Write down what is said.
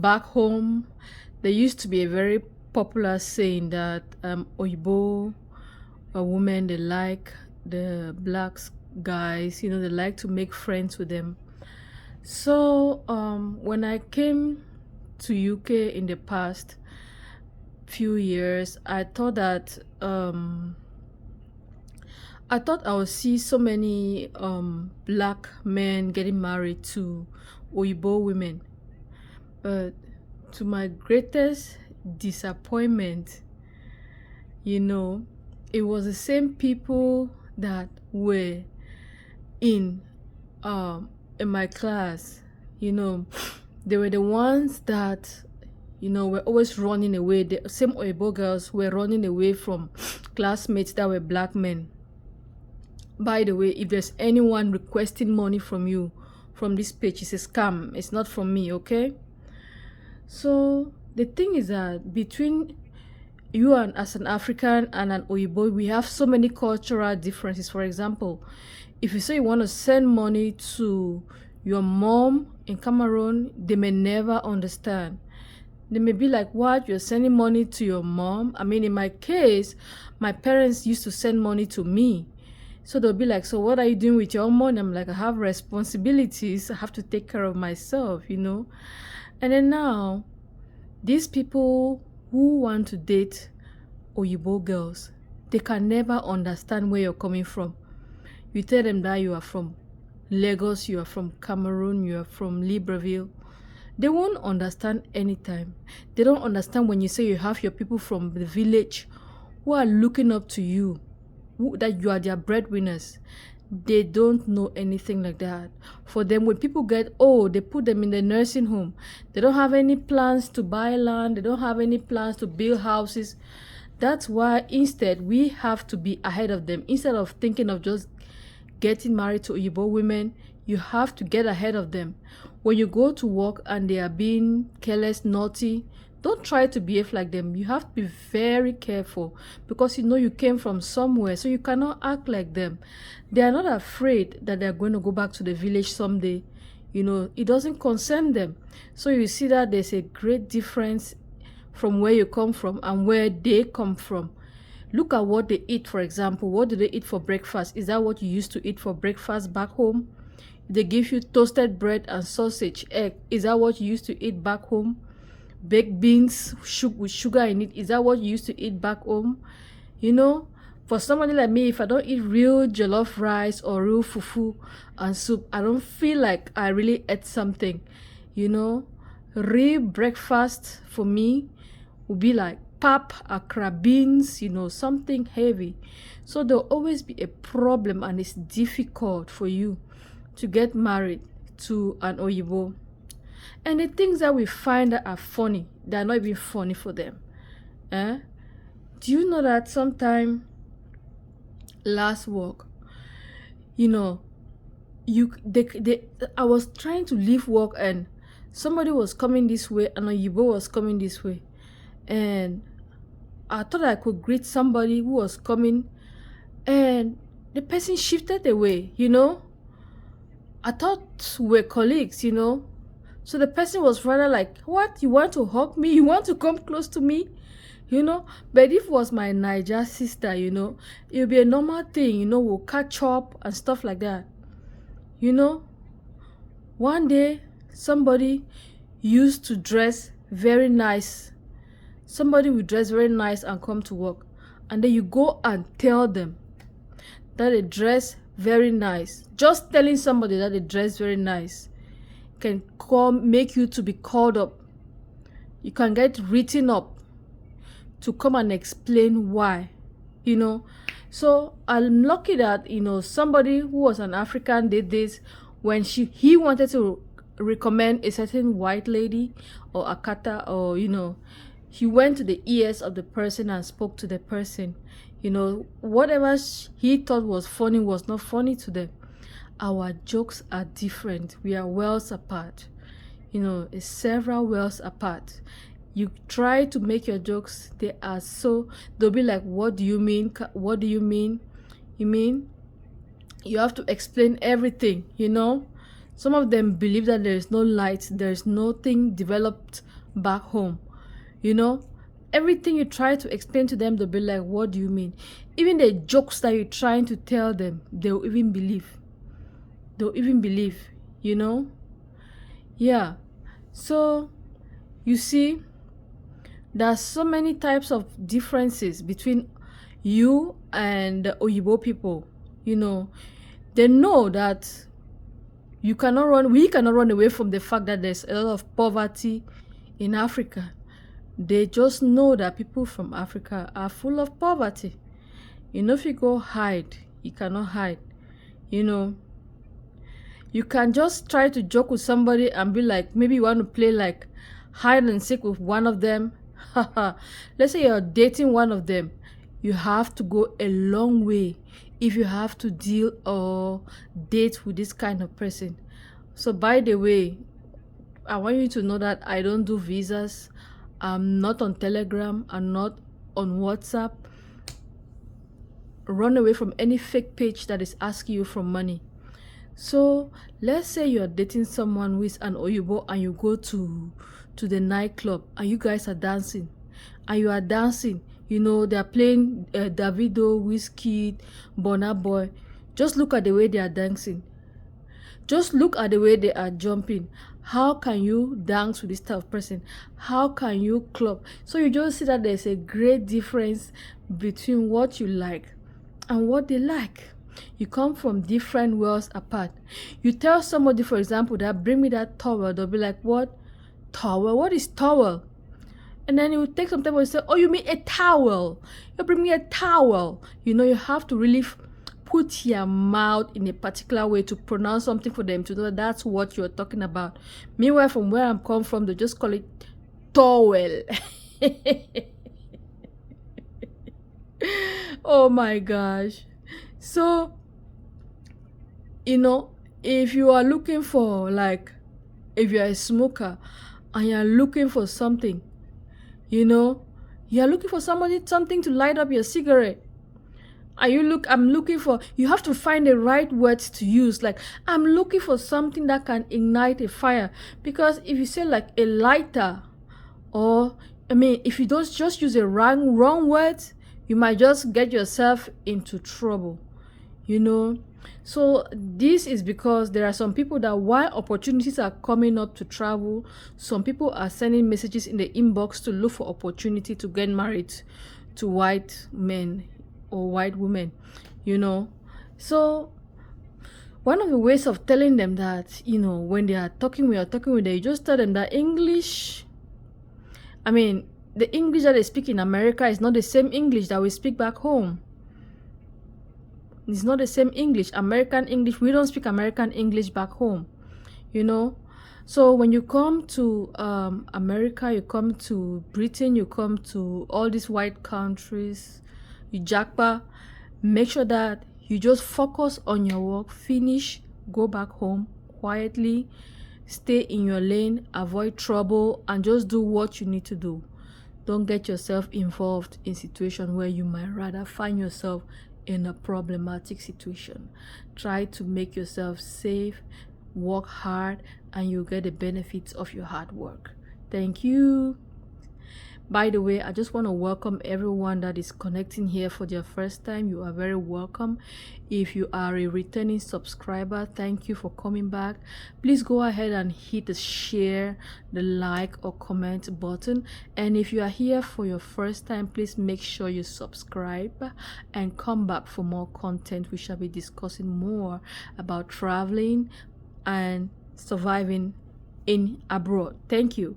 back home, there used to be a very popular saying that oyibo women, they like the black guys, they like to make friends with them. So when I came to UK in the past few years, I thought that I would see so many black men getting married to oyibo women, but to my greatest disappointment, it was the same people that were in in my class. They were the ones that were always running away. The same oyibo girls were running away from classmates that were black men. By the way, if there's anyone requesting money from you from this page, it's a scam. It's not from me, okay? So the thing is that between you and as an African and an oyibo, we have so many cultural differences. For example, if you say you want to send money to your mom in Cameroon, they may never understand. They may be like, what, you're sending money to your mom? I mean, in my case, my parents used to send money to me. So they'll be like, so what are you doing with your money? I'm like, I have responsibilities. I have to take care of myself, And then now, these people who want to date oyibo girls, they can never understand where you're coming from. You tell them that you are from Lagos, you are from Cameroon, you are from Libreville. They won't understand anytime. They don't understand when you say you have your people from the village who are looking up to you, that you are their breadwinners. They don't know anything like that. For them, when people get old, they put them in the nursing home. They don't have any plans to buy land. They don't have any plans to build houses. That's why instead we have to be ahead of them. Instead of thinking of just getting married to oyibo women, you have to get ahead of them. When you go to work and they are being careless, naughty, don't try to behave like them. You have to be very careful because you came from somewhere, so you cannot act like them. They are not afraid that they are going to go back to the village someday. It doesn't concern them. So you see that there's a great difference from where you come from and where they come from. Look at what they eat, for example. What do they eat for breakfast? Is that what you used to eat for breakfast back home? They give you toasted bread and sausage, egg. Is that what you used to eat back home? Baked beans with sugar in it. Is that what you used to eat back home? For somebody like me, if I don't eat real jollof rice or real fufu and soup, I don't feel like I really ate something. Real breakfast for me would be like pap, akra beans, something heavy. So there'll always be a problem, and it's difficult for you to get married to an oyibo. And the things that we find that are funny, they're not even funny for them. Do you know that sometime last work, I was trying to leave work and somebody was coming this way and oyibo was coming this way, and I thought I could greet somebody who was coming, and the person shifted away. I thought we're colleagues, So the person was rather like, what? You want to hug me? You want to come close to me? But if it was my Niger sister, it would be a normal thing, we'll catch up and stuff like that. One day, somebody used to dress very nice. Somebody will dress very nice and come to work. And then you go and tell them that they dress very nice. Just telling somebody that they dress very nice can make you to be called up. You can get written up to come and explain why. So I'm lucky that somebody who was an African did this when he wanted to recommend a certain white lady or akata, or he went to the ears of the person and spoke to the person. Whatever he thought was funny was not funny to them. Our jokes are different. We are worlds apart. It's several worlds apart. You try to make your jokes, they'll be like, what do you mean? What do you mean? You mean you have to explain everything, Some of them believe that there is no light, there's nothing developed back home. You know, everything you try to explain to them, they'll be like, what do you mean? Even the jokes that you're trying to tell them, they'll even believe. They'll even believe, you know? Yeah. So, you see, there's so many types of differences between you and the Oyibo people. You know, they know that we cannot run away from the fact that there's a lot of poverty in Africa. They just know that people from Africa are full of poverty. You know, if you go hide, you cannot hide. You know, you can just try to joke with somebody and be like, maybe you want to play like hide and seek with one of them. Let's say you're dating one of them. You have to go a long way if you have to deal or date with this kind of person. So by the way, I want you to know that I don't do visas. I'm not on Telegram. I'm not on WhatsApp. Run away from any fake page that is asking you for money. So let's say you're dating someone with an Oyibo and you go to the nightclub and you guys are dancing and you are dancing. You know, they're playing Davido, Wizkid, Burna Boy. Just look at the way they are dancing. Just look at the way they are jumping. How can you dance with this type of person? How can you club? So you just see that there's a great difference between what you like and what they like. You come from different worlds apart. You tell somebody, for example, that bring me that towel. They'll be like, what? Towel? What is towel? And then you take some time and say, oh, you mean a towel? You bring me a towel. You know, you have to really put your mouth in a particular way to pronounce something for them to know that that's what you're talking about. Meanwhile, from where I'm come from, they just call it towel. Oh my gosh. So, you know, if you are looking for, like, if you're a smoker and you're looking for something, you know, you're looking for something to light up your cigarette. And I'm looking for, you have to find the right words to use. Like, I'm looking for something that can ignite a fire. Because if you say like a lighter, or, I mean, if you don't just use the wrong words, you might just get yourself into trouble, you know. So this is because there are some people that while opportunities are coming up to travel, some people are sending messages in the inbox to look for opportunity to get married to white men or white women, you know. So one of the ways of telling them that, you know, when they are talking, we are talking with them, you just tell them that English, I mean, the English that they speak in America is not the same English that we speak back home. It's not the same English. American English, we don't speak American English back home, you know. So when you come to America, you come to Britain, you come to all these white countries, you jackpot, make sure that you just focus on your work, finish, go back home quietly, stay in your lane, avoid trouble, and just do what you need to do. Don't get yourself involved in situations where you might rather find yourself in a problematic situation. Try to make yourself safe, work hard, and you'll get the benefits of your hard work. Thank you. By the way, I just want to welcome everyone that is connecting here for their first time. You are very welcome. If you are a returning subscriber, thank you for coming back. Please go ahead and hit the share, the like or comment button. And if you are here for your first time, please make sure you subscribe and come back for more content. We shall be discussing more about traveling and surviving in abroad. Thank you.